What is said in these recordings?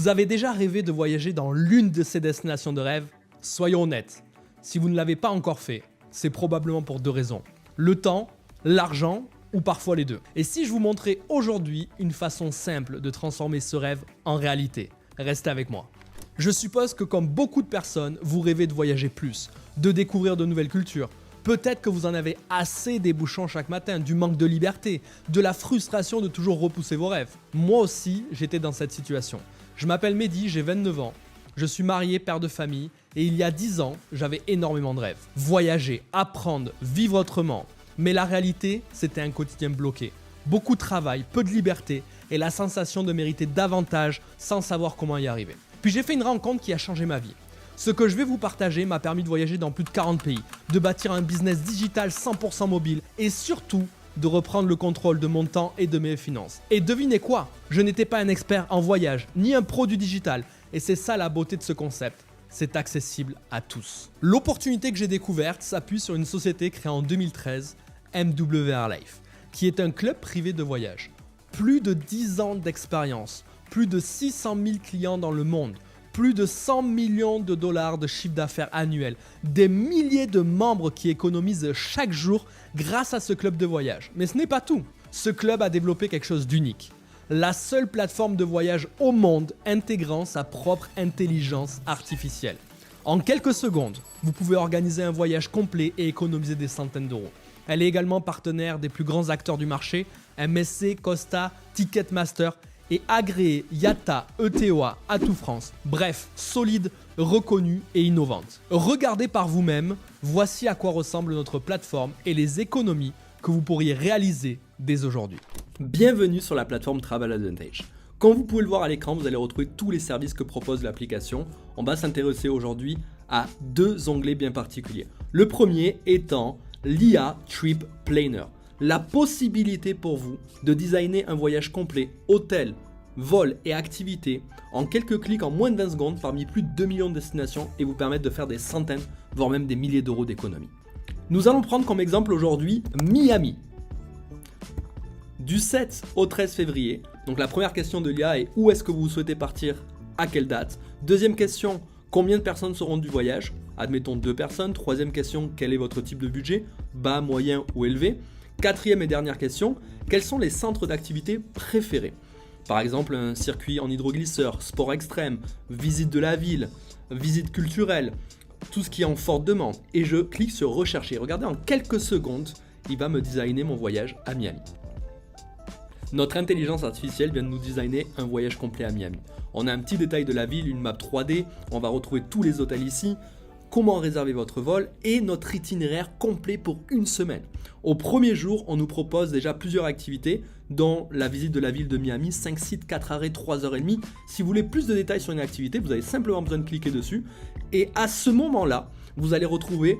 avez déjà rêvé de voyager dans l'une de ces destinations de rêve? Soyons honnêtes, si vous ne l'avez pas encore fait, c'est probablement pour deux raisons. Le temps, l'argent ou parfois les deux. Et si je vous montrais aujourd'hui une façon simple de transformer ce rêve en réalité? Restez avec moi. Je suppose que comme beaucoup de personnes, vous rêvez de voyager plus, de découvrir de nouvelles cultures. Peut-être que vous en avez assez des bouchons chaque matin, du manque de liberté, de la frustration de toujours repousser vos rêves. Moi aussi, j'étais dans cette situation. Je m'appelle Mehdi, j'ai 29 ans. Je suis marié, père de famille, et il y a 10 ans, j'avais énormément de rêves. Voyager, apprendre, vivre autrement. Mais la réalité, c'était un quotidien bloqué. Beaucoup de travail, peu de liberté, et la sensation de mériter davantage sans savoir comment y arriver. Puis j'ai fait une rencontre qui a changé ma vie. Ce que je vais vous partager m'a permis de voyager dans plus de 40 pays, de bâtir un business digital 100% mobile, et surtout, de reprendre le contrôle de mon temps et de mes finances. Et devinez quoi? Je n'étais pas un expert en voyage, ni un pro du digital, et c'est ça la beauté de ce concept. C'est accessible à tous. L'opportunité que j'ai découverte s'appuie sur une société créée en 2013, MWR Life, qui est un club privé de voyage. Plus de 10 ans d'expérience, plus de 600 000 clients dans le monde, plus de 100 millions de dollars de chiffre d'affaires annuel, des milliers de membres qui économisent chaque jour grâce à ce club de voyage. Mais ce n'est pas tout. Ce club a développé quelque chose d'unique. La seule plateforme de voyage au monde intégrant sa propre intelligence artificielle. En quelques secondes, vous pouvez organiser un voyage complet et économiser des centaines d'euros. Elle est également partenaire des plus grands acteurs du marché, MSC, Costa, Ticketmaster et agréée IATA, ETOA, Atout France. Bref, solide, reconnue et innovante. Regardez par vous-même, voici à quoi ressemble notre plateforme et les économies que vous pourriez réaliser dès aujourd'hui. Bienvenue sur la plateforme Travel Advantage. Comme vous pouvez le voir à l'écran, vous allez retrouver tous les services que propose l'application. On va s'intéresser aujourd'hui à deux onglets bien particuliers. Le premier étant l'IA Trip Planner. La possibilité pour vous de designer un voyage complet, hôtel, vol et activités en quelques clics en moins de 20 secondes parmi plus de 2 millions de destinations et vous permettre de faire des centaines, voire même des milliers d'euros d'économie. Nous allons prendre comme exemple aujourd'hui Miami. Du 7 au 13 février, donc la première question de l'IA est où est-ce que vous souhaitez partir, à quelle date? Deuxième question, combien de personnes seront du voyage? Admettons 2 personnes. Troisième question, quel est votre type de budget? Bas, moyen ou élevé? Quatrième et dernière question, quels sont les centres d'activité préférés? Par exemple, un circuit en hydroglisseur, sport extrême, visite de la ville, visite culturelle, tout ce qui est en forte demande. Et je clique sur rechercher. Regardez, en quelques secondes, il va me designer mon voyage à Miami. Notre intelligence artificielle vient de nous designer un voyage complet à Miami. On a un petit détail de la ville, une map 3D, on va retrouver tous les hôtels ici, comment réserver votre vol et notre itinéraire complet pour une semaine. Au premier jour, on nous propose déjà plusieurs activités, dont la visite de la ville de Miami, 5 sites, 4 arrêts, 3h30. Si vous voulez plus de détails sur une activité, vous avez simplement besoin de cliquer dessus. Et à ce moment-là, vous allez retrouver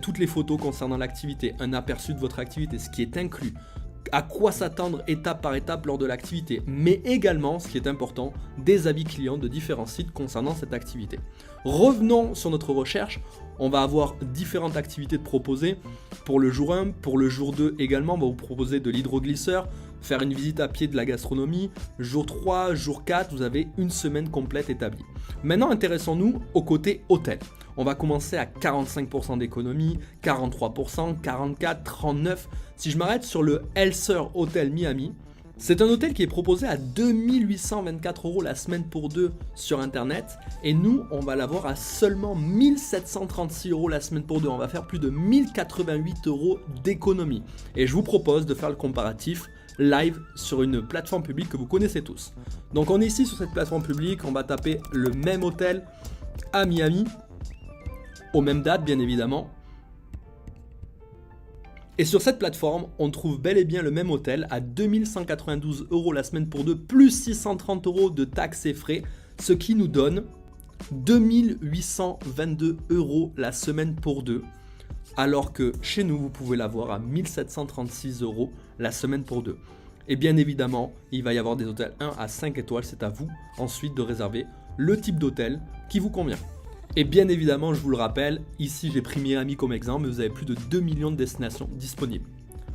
toutes les photos concernant l'activité, un aperçu de votre activité, ce qui est inclus, à quoi s'attendre étape par étape lors de l'activité, mais également, ce qui est important, des avis clients de différents sites concernant cette activité. Revenons sur notre recherche, on va avoir différentes activités de proposer pour le jour 1, pour le jour 2 également, on va vous proposer de l'hydroglisseur, faire une visite à pied de la gastronomie, jour 3, jour 4, vous avez une semaine complète établie. Maintenant, intéressons-nous au côté hôtel. On va commencer à 45% d'économie, 43%, 44%, 39%. Si je m'arrête sur le Elser Hotel Miami, c'est un hôtel qui est proposé à 2824 € la semaine pour deux sur internet. Et nous, on va l'avoir à seulement 1736 € la semaine pour deux. On va faire plus de 1088 € d'économie. Et je vous propose de faire le comparatif live sur une plateforme publique que vous connaissez tous. Donc on est ici sur cette plateforme publique, on va taper le même hôtel à Miami, aux mêmes dates bien évidemment. Et sur cette plateforme, on trouve bel et bien le même hôtel à 2192 € la semaine pour deux, plus 630 € de taxes et frais, ce qui nous donne 2822 € la semaine pour deux, alors que chez nous, vous pouvez l'avoir à 1736 € la semaine pour deux. Et bien évidemment, il va y avoir des hôtels 1 à 5 étoiles, c'est à vous ensuite de réserver le type d'hôtel qui vous convient. Et bien évidemment, je vous le rappelle, ici j'ai pris Miami comme exemple, mais vous avez plus de 2 millions de destinations disponibles.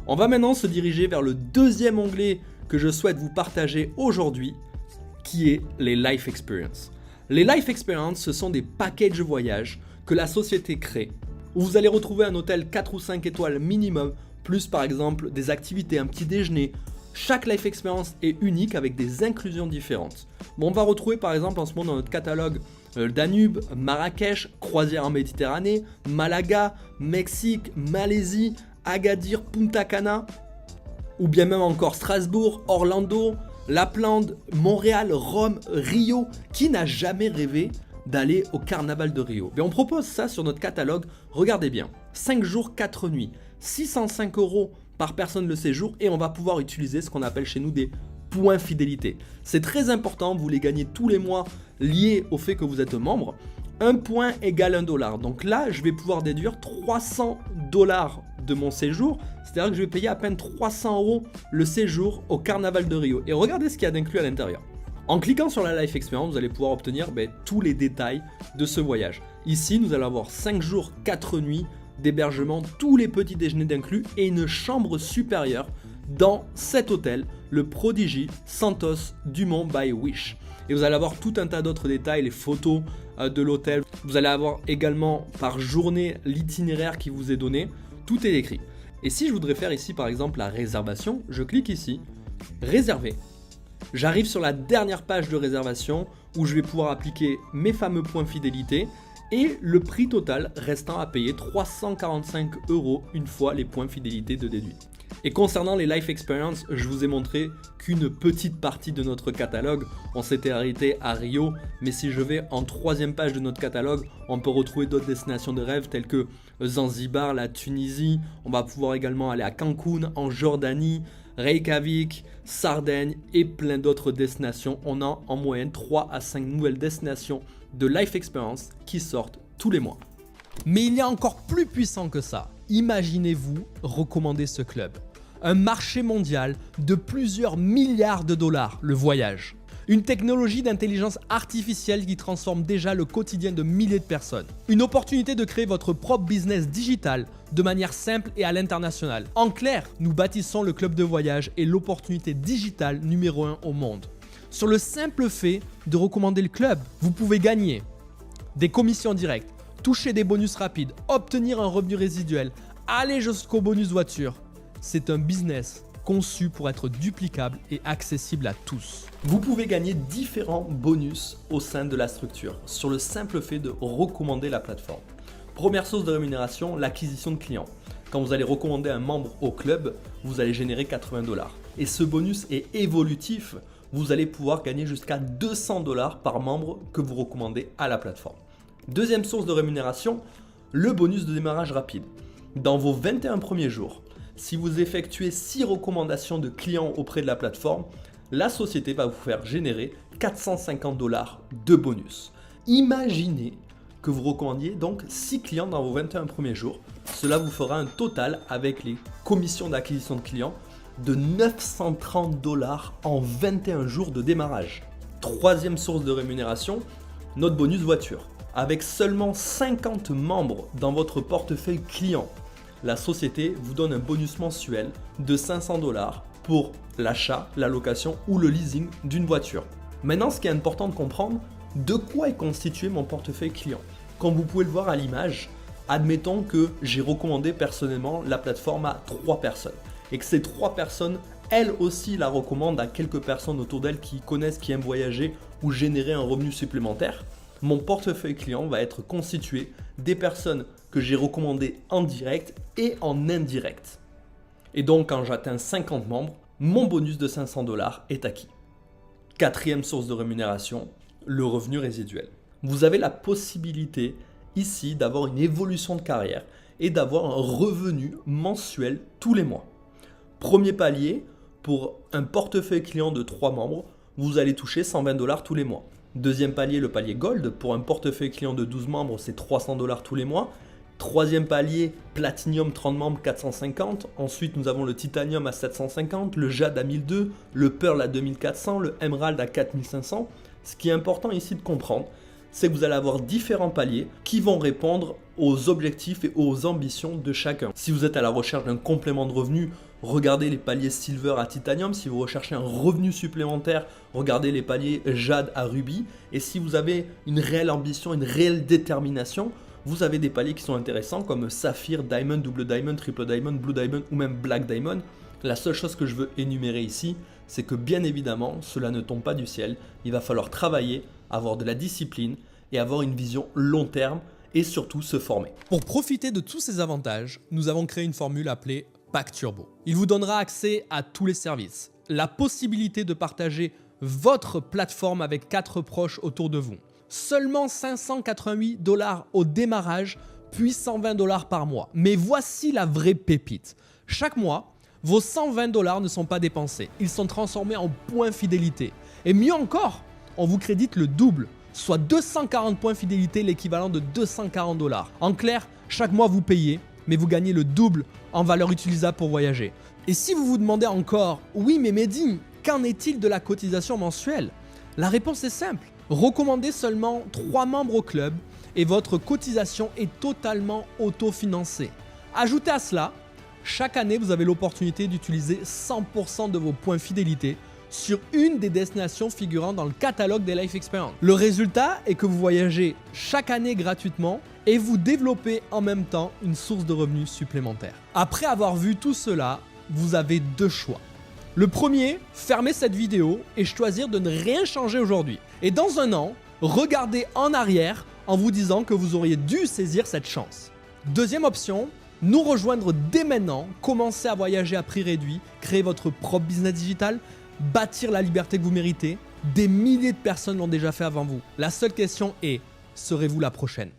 On va maintenant se diriger vers le deuxième onglet que je souhaite vous partager aujourd'hui, qui est les Life Experience. Les Life Experience, ce sont des packages voyages que la société crée, où vous allez retrouver un hôtel 4 ou 5 étoiles minimum, plus par exemple des activités, un petit déjeuner. Chaque Life Experience est unique avec des inclusions différentes. Bon, on va retrouver par exemple en ce moment dans notre catalogue Danube, Marrakech, croisière en Méditerranée, Malaga, Mexique, Malaisie, Agadir, Punta Cana, ou bien même encore Strasbourg, Orlando, Lapland, Montréal, Rome, Rio. Qui n'a jamais rêvé d'aller au carnaval de Rio? Mais on propose ça sur notre catalogue, regardez bien. 5 jours, 4 nuits, 605 € par personne le séjour et on va pouvoir utiliser ce qu'on appelle chez nous des points fidélité. C'est très important, vous les gagnez tous les mois liés au fait que vous êtes membre. Un point égale $1. Donc là, je vais pouvoir déduire 300 $ de mon séjour. C'est-à-dire que je vais payer à peine 300 € le séjour au carnaval de Rio. Et regardez ce qu'il y a d'inclus à l'intérieur. En cliquant sur la Life Experience, vous allez pouvoir obtenir tous les détails de ce voyage. Ici, nous allons avoir 5 jours, 4 nuits d'hébergement, tous les petits déjeuners d'inclus et une chambre supérieure dans cet hôtel, le Prodigy Santos Dumont by Wish. Et vous allez avoir tout un tas d'autres détails, les photos de l'hôtel. Vous allez avoir également par journée l'itinéraire qui vous est donné. Tout est écrit. Et si je voudrais faire ici par exemple la réservation, je clique ici, réserver. J'arrive sur la dernière page de réservation où je vais pouvoir appliquer mes fameux points fidélité et le prix total restant à payer 345 € une fois les points fidélité de déduits. Et concernant les Life Experience, je vous ai montré qu'une petite partie de notre catalogue, on s'était arrêté à Rio, mais si je vais en 3e page de notre catalogue, on peut retrouver d'autres destinations de rêve telles que Zanzibar, la Tunisie, on va pouvoir également aller à Cancun, en Jordanie, Reykjavik, Sardaigne et plein d'autres destinations. On a en moyenne 3 à 5 nouvelles destinations de Life Experience qui sortent tous les mois. Mais il y a encore plus puissant que ça. Imaginez-vous recommander ce club. Un marché mondial de plusieurs milliards de dollars, le voyage. Une technologie d'intelligence artificielle qui transforme déjà le quotidien de milliers de personnes. Une opportunité de créer votre propre business digital de manière simple et à l'international. En clair, nous bâtissons le club de voyage et l'opportunité digitale numéro 1 au monde. Sur le simple fait de recommander le club, vous pouvez gagner des commissions directes, toucher des bonus rapides, obtenir un revenu résiduel, aller jusqu'au bonus voiture. C'est un business conçu pour être duplicable et accessible à tous. Vous pouvez gagner différents bonus au sein de la structure sur le simple fait de recommander la plateforme. Première source de rémunération, l'acquisition de clients. Quand vous allez recommander un membre au club, vous allez générer 80 $. Et ce bonus est évolutif. Vous allez pouvoir gagner jusqu'à 200 $ par membre que vous recommandez à la plateforme. Deuxième source de rémunération, le bonus de démarrage rapide. Dans vos 21 premiers jours, si vous effectuez 6 recommandations de clients auprès de la plateforme, la société va vous faire générer 450 $ de bonus. Imaginez que vous recommandiez donc 6 clients dans vos 21 premiers jours. Cela vous fera un total avec les commissions d'acquisition de clients de 930 $ en 21 jours de démarrage. Troisième source de rémunération, notre bonus voiture. Avec seulement 50 membres dans votre portefeuille client, la société vous donne un bonus mensuel de 500 $ pour l'achat, la location ou le leasing d'une voiture. Maintenant, ce qui est important de comprendre, de quoi est constitué mon portefeuille client. Comme vous pouvez le voir à l'image, admettons que j'ai recommandé personnellement la plateforme à 3 personnes et que ces 3 personnes, elles aussi la recommandent à quelques personnes autour d'elles qui connaissent, qui aiment voyager ou générer un revenu supplémentaire. Mon portefeuille client va être constitué des personnes que j'ai recommandées en direct et en indirect. Et donc quand j'atteins 50 membres, mon bonus de 500 $ est acquis. Quatrième source de rémunération, le revenu résiduel. Vous avez la possibilité ici d'avoir une évolution de carrière et d'avoir un revenu mensuel tous les mois. Premier palier, pour un portefeuille client de 3 membres, vous allez toucher 120 $ tous les mois. Deuxième palier, le palier Gold, pour un portefeuille client de 12 membres, c'est 300 $ tous les mois. Troisième palier, Platinum 30 membres 450. Ensuite, nous avons le Titanium à 750, le Jade à 1002, le Pearl à 2400, le Emerald à 4500. Ce qui est important ici de comprendre, c'est que vous allez avoir différents paliers qui vont répondre aux objectifs et aux ambitions de chacun. Si vous êtes à la recherche d'un complément de revenu, regardez les paliers Silver à Titanium. Si vous recherchez un revenu supplémentaire, regardez les paliers Jade à Ruby. Et si vous avez une réelle ambition, une réelle détermination, vous avez des paliers qui sont intéressants comme Saphir, Diamond, Double Diamond, Triple Diamond, Blue Diamond ou même Black Diamond. La seule chose que je veux énumérer ici, c'est que bien évidemment, cela ne tombe pas du ciel. Il va falloir travailler, avoir de la discipline et avoir une vision long terme et surtout se former. Pour profiter de tous ces avantages, nous avons créé une formule appelée Pack Turbo. Il vous donnera accès à tous les services, la possibilité de partager votre plateforme avec 4 proches autour de vous. Seulement 588 $ au démarrage, puis 120 $ par mois. Mais voici la vraie pépite. Chaque mois, vos 120 $ ne sont pas dépensés. Ils sont transformés en points fidélité. Et mieux encore, on vous crédite le double, soit 240 points fidélité, l'équivalent de 240 $. En clair, chaque mois vous payez, mais vous gagnez le double en valeur utilisable pour voyager. Et si vous vous demandez encore, oui mais Mehdi, qu'en est-il de la cotisation mensuelle? La réponse est simple. Recommandez seulement 3 membres au club et votre cotisation est totalement autofinancée. Ajoutez à cela, chaque année vous avez l'opportunité d'utiliser 100% de vos points fidélité sur une des destinations figurant dans le catalogue des Life Experience. Le résultat est que vous voyagez chaque année gratuitement et vous développez en même temps une source de revenus supplémentaire. Après avoir vu tout cela, vous avez 2 choix. Le premier, fermer cette vidéo et choisir de ne rien changer aujourd'hui. Et dans un an, regardez en arrière en vous disant que vous auriez dû saisir cette chance. Deuxième option, nous rejoindre dès maintenant, commencer à voyager à prix réduit, créer votre propre business digital, bâtir la liberté que vous méritez. Des milliers de personnes l'ont déjà fait avant vous. La seule question est, serez-vous la prochaine ?